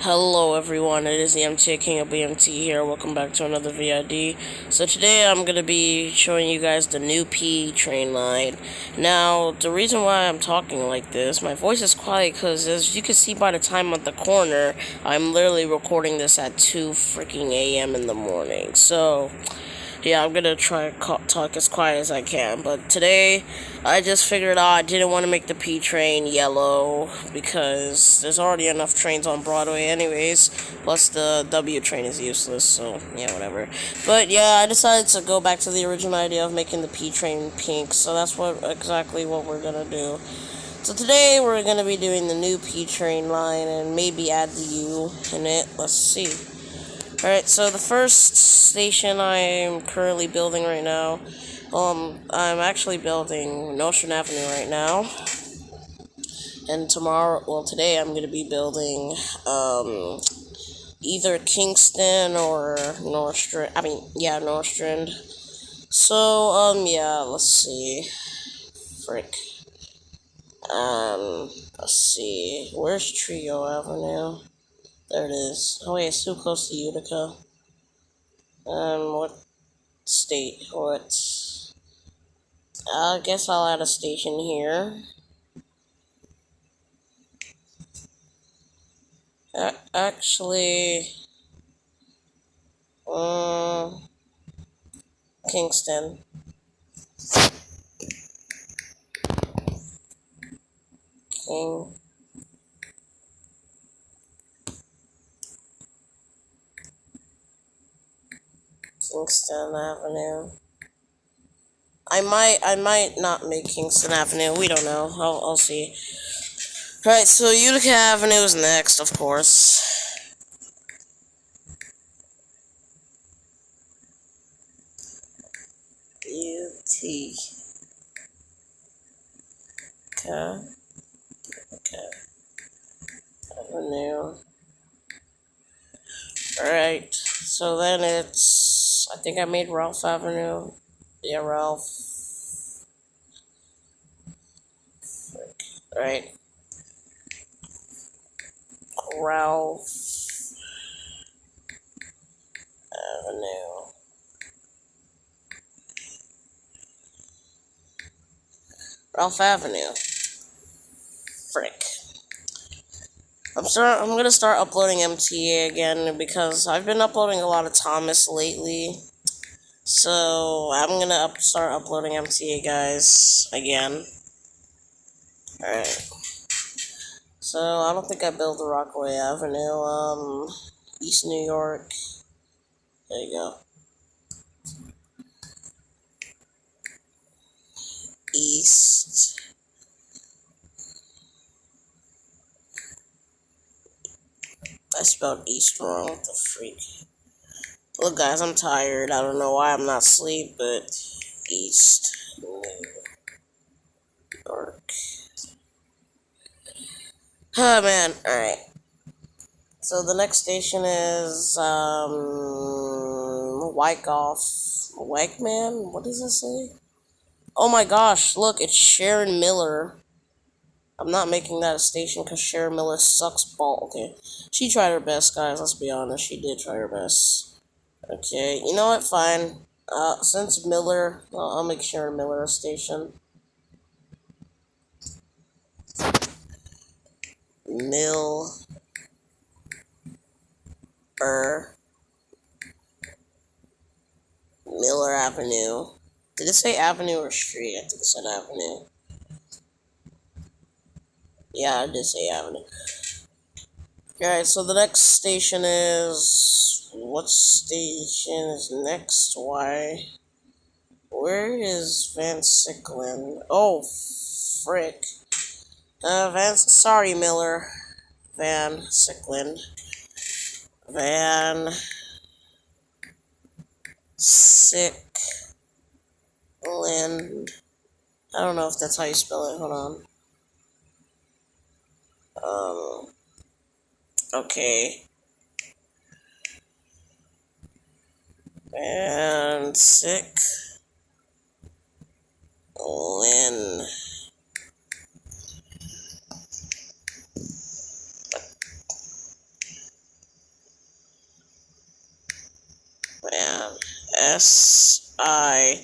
Hello everyone, it is the MTA King of BMT here. Welcome back to another VID. So today I'm going to be showing you guys the new P train line. Now, the reason why I'm talking like this, my voice is quiet because as you can see by the time on the corner, I'm literally recording this at 2 freaking a.m. in the morning. So, yeah, I'm gonna try to talk as quiet as I can. But today, I just figured out I didn't want to make the P train yellow because there's already enough trains on Broadway, anyways. Plus, the W train is useless, so yeah, whatever. But yeah, I decided to go back to the original idea of making the P train pink. So that's exactly what we're gonna do. So today, we're gonna be doing the new P train line and maybe add the U in it. Let's see. Alright, so the first station I'm currently building right now, I'm actually building Nostrand Avenue right now. And today I'm going to be building, either Kingston or Nostrand. Nostrand. So, yeah, let's see. Frick. Let's see. Where's Trio Avenue? There it is. Oh, wait, it's too close to Utica. What state? What? I guess I'll add a station here. Actually, Kingston. King. Kingston Avenue. I might not make Kingston Avenue. We don't know. I'll see. Right, so Utica Avenue is next, of course. Utica. Okay. Avenue. Alright, so then I think I made Ralph Avenue. Yeah, Ralph. Right. Ralph Avenue. Ralph Avenue. Frick. I'm gonna start uploading MTA again because I've been uploading a lot of Thomas lately. So I'm gonna start uploading MTA guys again. Alright. So I don't think I built the Rockaway Avenue, East New York. There you go. East. I spelled East wrong. What the freak? Look, guys, I'm tired. I don't know why I'm not asleep, but East New York. Oh, man. Alright. So the next station is, Wyckoff. Wakeman? What does it say? Oh my gosh, look, it's Sharon Miller. I'm not making that a station because Sharon Miller sucks ball. Okay. She tried her best, guys. Let's be honest. She did try her best. Okay. You know what? Fine. Since Miller, I'll make Sharon Miller a station. Miller Avenue. Did it say Avenue or Street? I think it said Avenue. Yeah, I did say Avenue. Alright, so the next station is... What station is next? Why? Where is Van Sicklin? Oh, frick. Sorry, Miller. Van Sicklin. Van... Sicklin. I don't know if that's how you spell it. Hold on. Okay. And Lynn. SICLN.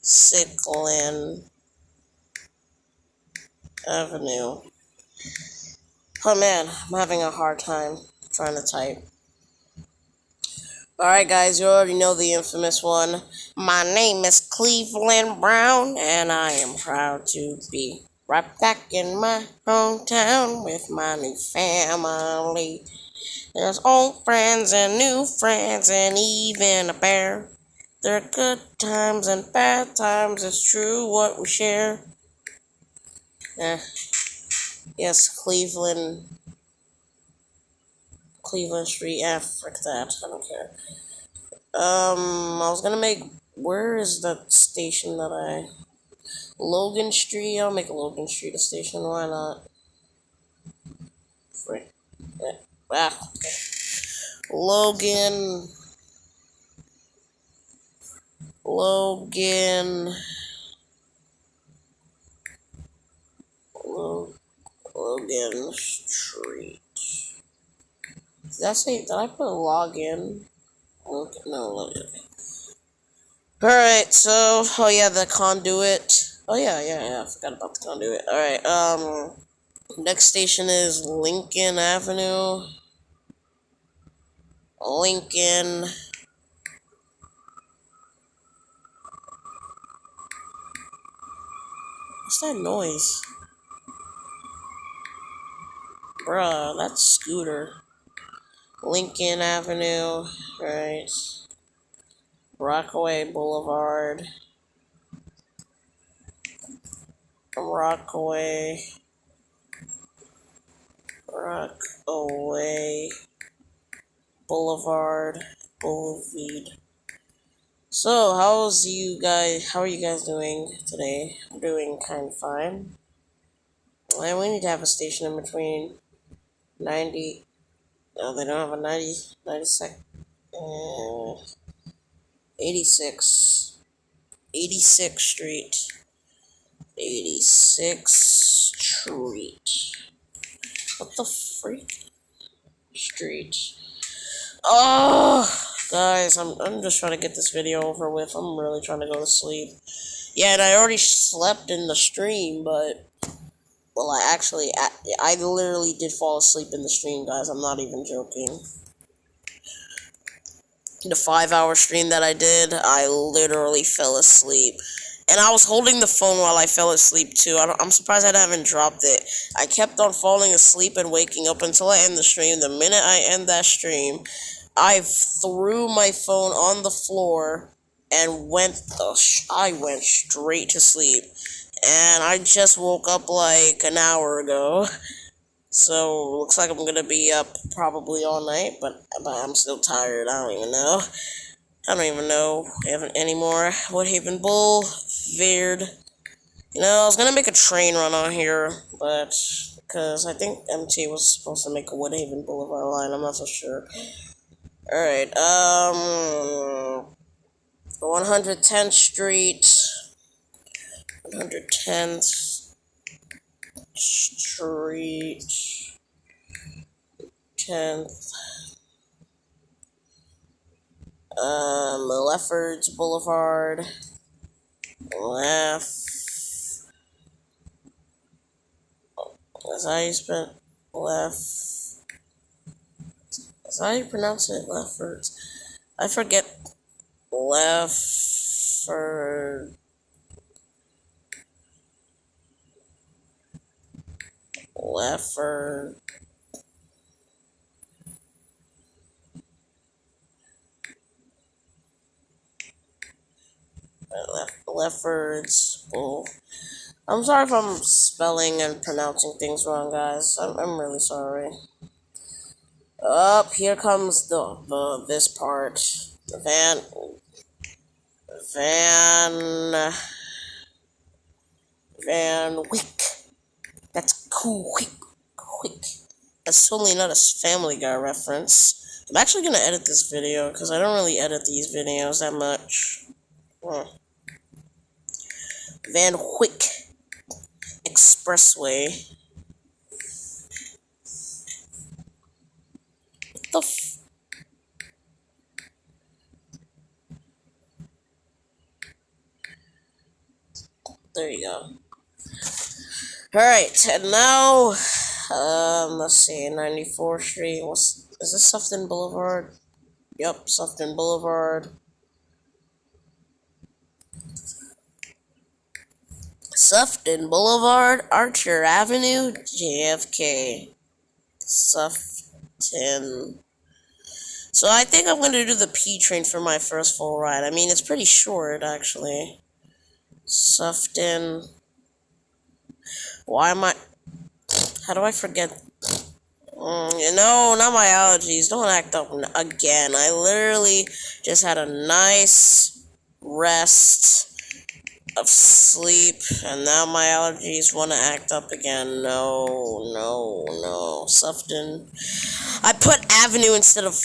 Cyclin Avenue. Oh man, I'm having a hard time trying to type. Alright guys, you already know the infamous one. My name is Cleveland Brown, and I am proud to be right back in my hometown with my new family. There's old friends and new friends and even a bear. There are good times and bad times, it's true what we share. Yes, Cleveland Street, frick that, I don't care. I was gonna make, where is that station that Logan Street? I'll make Logan Street a station, why not? Frick. Yeah. Okay. Logan, Logan Street. Did I put login? Okay, no, login. Alright, so, oh yeah, the conduit. Oh yeah, I forgot about the conduit. Alright, next station is Lincoln Avenue. Lincoln. What's that noise? Bruh, that's Scooter. Lincoln Avenue, right. Rockaway Boulevard. Rockaway Boulevard. So, how are you guys doing today? I'm doing kind of fine. And we need to have a station in between 90. No, they don't have a 96. 86. 86th Street. 86th Street. What the freak? Street. Oh, guys, I'm just trying to get this video over with. I'm really trying to go to sleep. Yeah, and I already slept in the stream, but, well, I literally did fall asleep in the stream, guys. I'm not even joking. The 5-hour stream that I did, I literally fell asleep. And I was holding the phone while I fell asleep, too. I'm surprised I haven't dropped it. I kept on falling asleep and waking up until I end the stream. The minute I end that stream, I threw my phone on the floor and I went straight to sleep. And I just woke up like an hour ago. So, looks like I'm gonna be up probably all night, but I'm still tired. I don't even know anymore. Woodhaven Boulevard. You know, I was gonna make a train run on here, but because I think MT was supposed to make a Woodhaven Boulevard line, I'm not so sure. Alright, 110th Street. 110th Street. 10th. Leffords Boulevard. Is that how you pronounce it? Leffords. I forget. Lefford. Leffords. I'm sorry if I'm spelling and pronouncing things wrong, guys. I'm really sorry. Up here comes this part. Van Wick. That's cool. Quick. That's totally not a Family Guy reference. I'm actually gonna edit this video because I don't really edit these videos that much. Van Wyck Expressway. What the There you go. Alright, and now, let's see, 94th Street. Is this Sufton Boulevard? Yep, Sufton Boulevard. Sufton Boulevard, Archer Avenue, JFK. Sufton. So I think I'm going to do the P train for my first full ride. I mean, it's pretty short, actually. Sufton. Why am I... How do I forget? No, not my allergies. Don't act up again. I literally just had a nice rest of sleep, and now my allergies want to act up again. No. Sufton. I put Avenue instead of...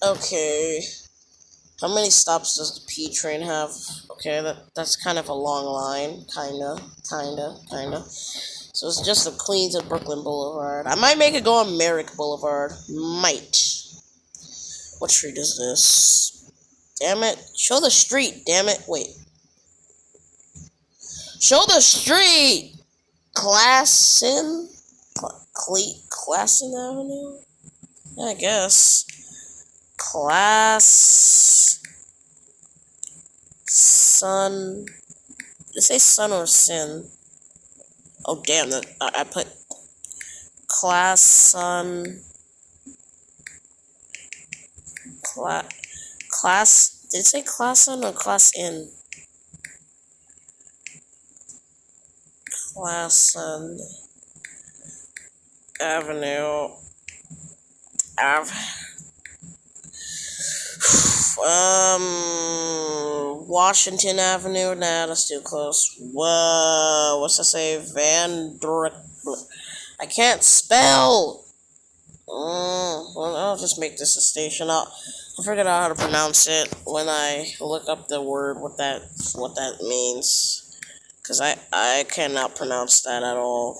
Okay. How many stops does the P train have? Okay, that's kind of a long line. Kinda. So it's just the Queens and Brooklyn Boulevard. I might make it go on Merrick Boulevard. Might. What street is this? Damn it. Show the street, damn it. Wait. Show the street! Classon Avenue? I guess. Sun. Did it say sun or sin? Oh, damn. I put Sun. Class. Did it say Classon or Class in? Classon Avenue. Washington Avenue. Nah, that's too close. Whoa, what's that say? I can't spell. Well, I'll just make this a station. I'll figure out how to pronounce it when I look up the word. What that means. Because I cannot pronounce that at all.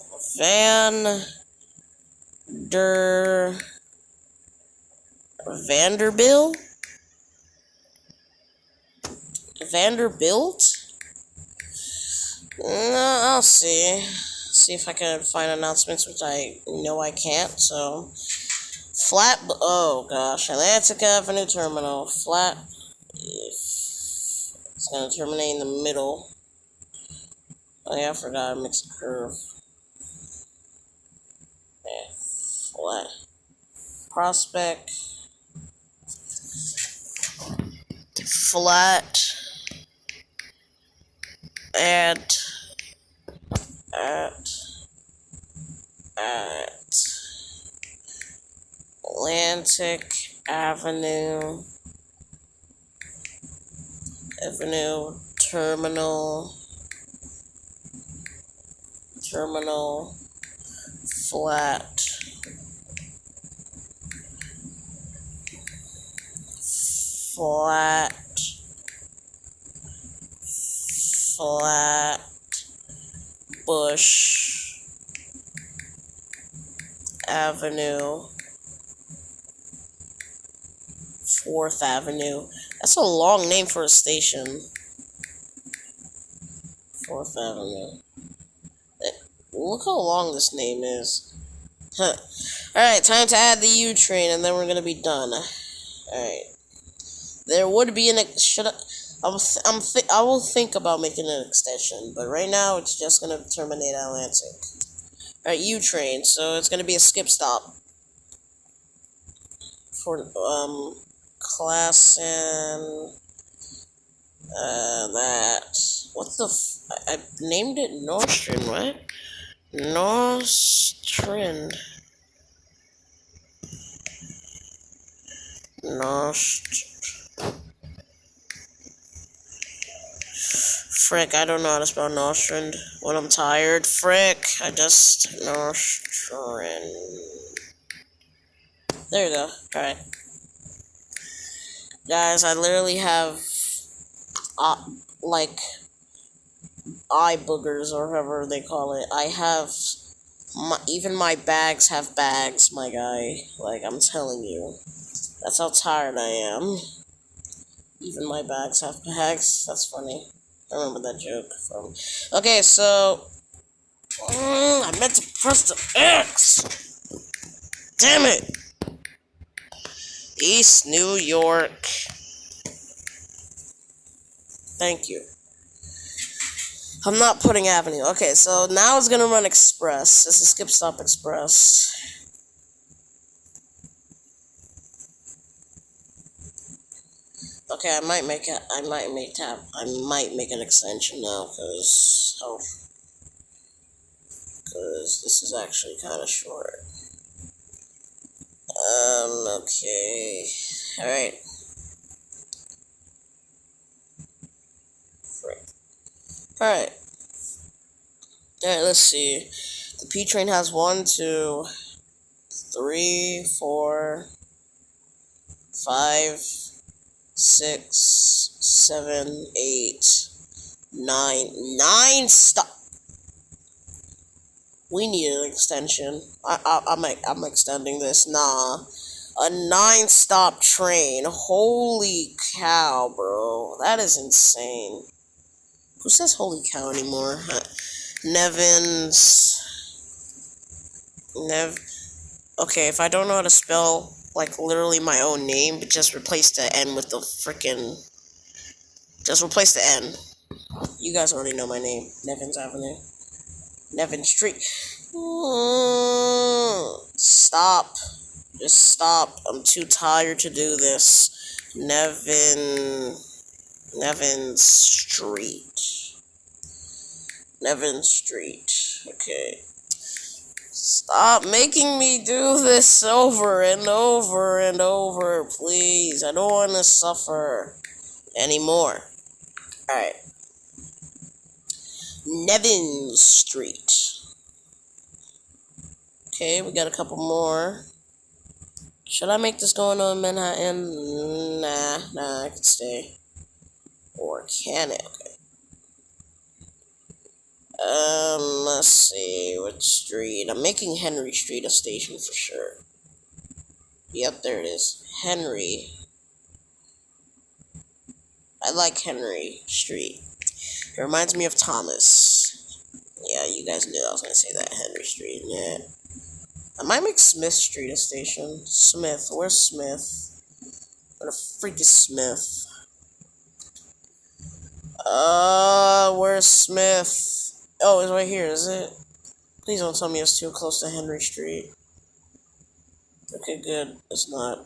Vanderbilt? Vanderbilt? No, I'll see. See if I can find announcements, which I know I can't, so. Oh gosh, Atlantic Avenue Terminal. It's gonna terminate in the middle. Oh yeah, I forgot I mixed a curve. Yeah, flat. Prospect. Flat. At Atlantic Avenue Terminal flat Bush Avenue 4th Avenue. That's a long name for a station. 4th Avenue. Look how long this name is. Huh. Alright, time to add the U train, and then we're gonna be done. Alright. There would be I will think about making an extension, but right now it's just gonna terminate at Atlantic. Alright, U train, so it's gonna be a skip stop for class and that. What the I named it Nostrand, what? Nostrand. Frick, I don't know how to spell Nostrand when I'm tired. Frick, Nostrand. There you go. Alright. Guys, I literally have, uh, like, eye boogers or whatever they call it. I have, even my bags have bags, my guy. Like, I'm telling you. That's how tired I am. Even my bags have bags. That's funny. I remember that joke from. Okay, so. I meant to press the X! Damn it! East New York. Thank you. I'm not putting Avenue. Okay, so now it's gonna run Express. This is Skip Stop Express. Okay, I might make an extension now, cause this is actually kind of short. Okay, all right. All right. Alright, let's see. The P train has 1, 2, 3, 4, 5, 6, 7, 8, 9. 9 stop. We need an extension. I'm extending this. Nah. A 9-stop train. Holy cow, bro. That is insane. Who says holy cow anymore? Nevins. Okay, if I don't know how to spell, like, literally my own name, but just replace the N with the frickin'. Just replace the N. You guys already know my name. Nevins Avenue. Nevin Street. Stop. Just stop. I'm too tired to do this. Nevin Street. Nevin Street. Okay. Stop making me do this over and over and over, please. I don't want to suffer anymore. Alright. Nevin Street. Okay, we got a couple more. Should I make this going on Manhattan? Nah, I can stay. Or can it? Okay. Let's see, which street? I'm making Henry Street a station for sure. Yep, there it is. Henry. I like Henry Street. It reminds me of Thomas. Yeah, you guys knew I was gonna say that. Henry Street, yeah. I might make Smith Street a station. Smith, where's Smith? Where the freak is Smith? Where's Smith? Oh, it's right here, is it? Please don't tell me it's too close to Henry Street. Okay, good. It's not.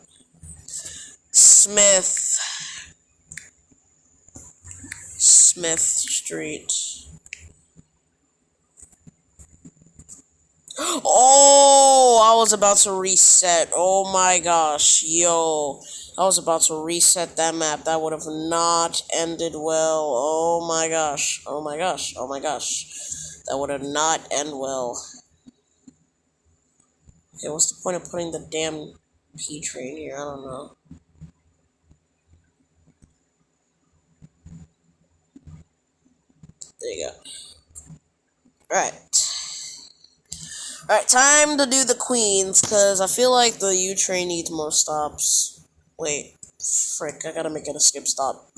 Smith Street. Oh, I was about to reset. Oh my gosh, yo. I was about to reset that map. That would have not ended well. Oh my gosh. Oh my gosh. Oh my gosh. That would have not ended well. Okay, what's the point of putting the damn P train here? I don't know. There you go. Alright, time to do the Queens, because I feel like the U train needs more stops. Wait, frick, I gotta make it a skip stop.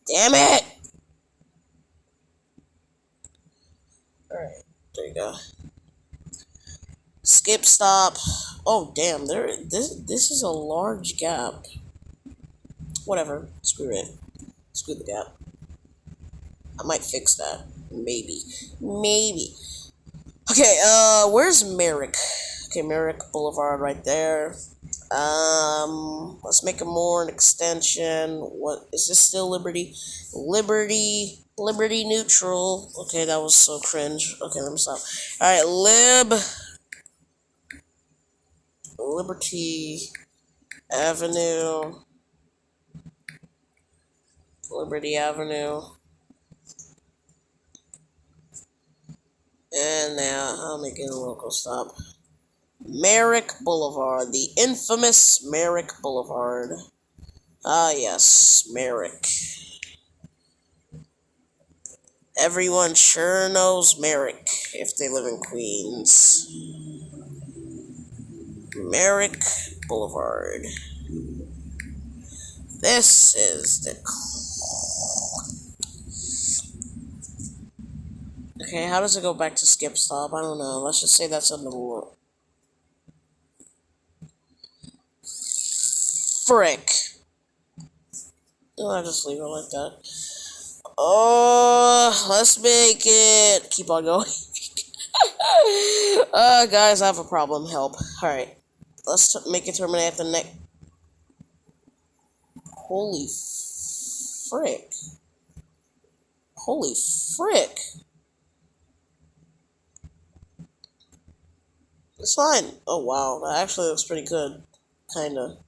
Damn it! Alright, there you go. Skip stop. Oh, damn, this is a large gap. Whatever, screw it. Screw the gap. I might fix that. Maybe. Okay, where's Merrick? Okay, Merrick Boulevard right there. Let's make an extension. What is this still Liberty? Liberty neutral. Okay, that was so cringe. Okay, let me stop. Alright, Liberty Avenue. Liberty Avenue. And now I'll make it a local stop. Merrick Boulevard, the infamous Merrick Boulevard. Ah, yes, Merrick. Everyone sure knows Merrick if they live in Queens. Merrick Boulevard. This is the... Okay, how does it go back to skip stop? I don't know. Let's just say that's under the rule. Frick. I'll just leave it like that. Oh, let's make it. Keep on going. Guys, I have a problem. Help. Alright. Let's make it terminate at the neck. Holy frick. Holy frick. It's fine. Oh, wow. That actually looks pretty good. Kinda.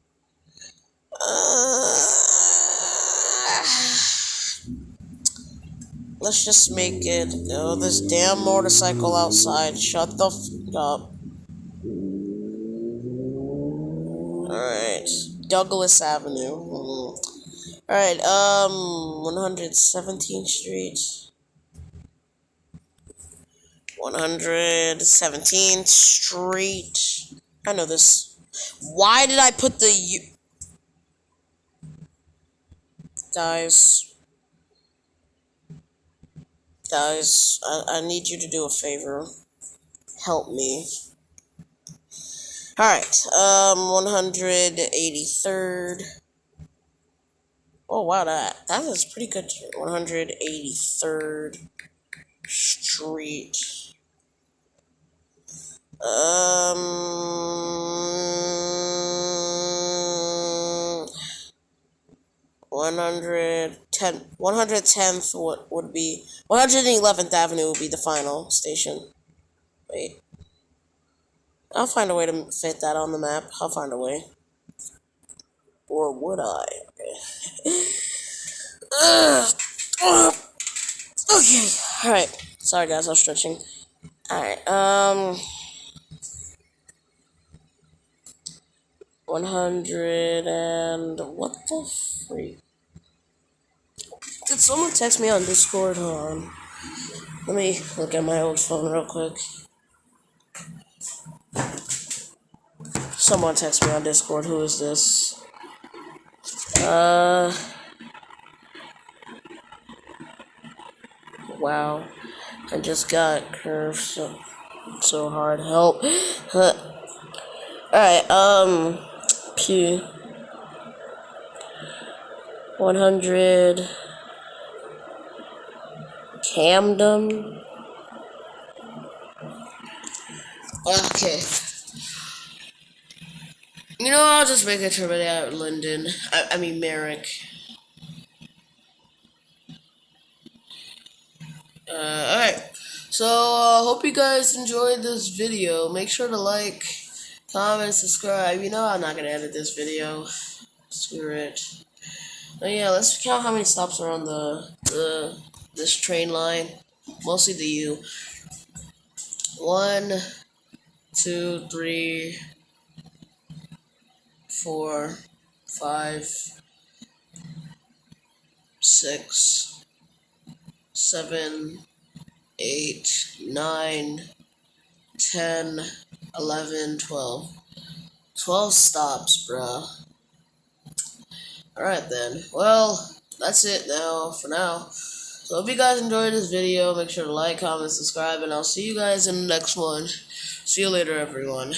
Let's just make it. Oh, this damn motorcycle outside. Shut the f up. Alright. Douglas Avenue. Alright, 117th Street. 117th Street. I know this. Why did I put the U? Guys, I need you to do a favor. Help me. Alright, 183rd. Oh, wow, that is pretty good. 183rd Street. 110th would be 111th Avenue would be the final station. Wait. I'll find a way to fit that on the map. I'll find a way. Or would I? Okay. Okay. Alright. Sorry guys, I was stretching. Alright, 100 and... What the freak? Did someone text me on Discord? Hold on. Let me look at my old phone real quick. Someone text me on Discord. Who is this? Wow. I just got curved so hard. Help. Alright, P. 100. Camden. Okay. You know, I'll just make a trip at Linden. I mean, Merrick. Alright. So, hope you guys enjoyed this video. Make sure to like, comment, subscribe. You know I'm not gonna edit this video. Screw it. But yeah, let's count how many stops are on this train line. Mostly the U. 1, 2, 3, 4, 5, 6, 7, 8, 9, 10, 11, 12. 12 stops, bruh. Alright then. Well, that's it now, for now. So hope you guys enjoyed this video. Make sure to like, comment, subscribe, and I'll see you guys in the next one. See you later, everyone.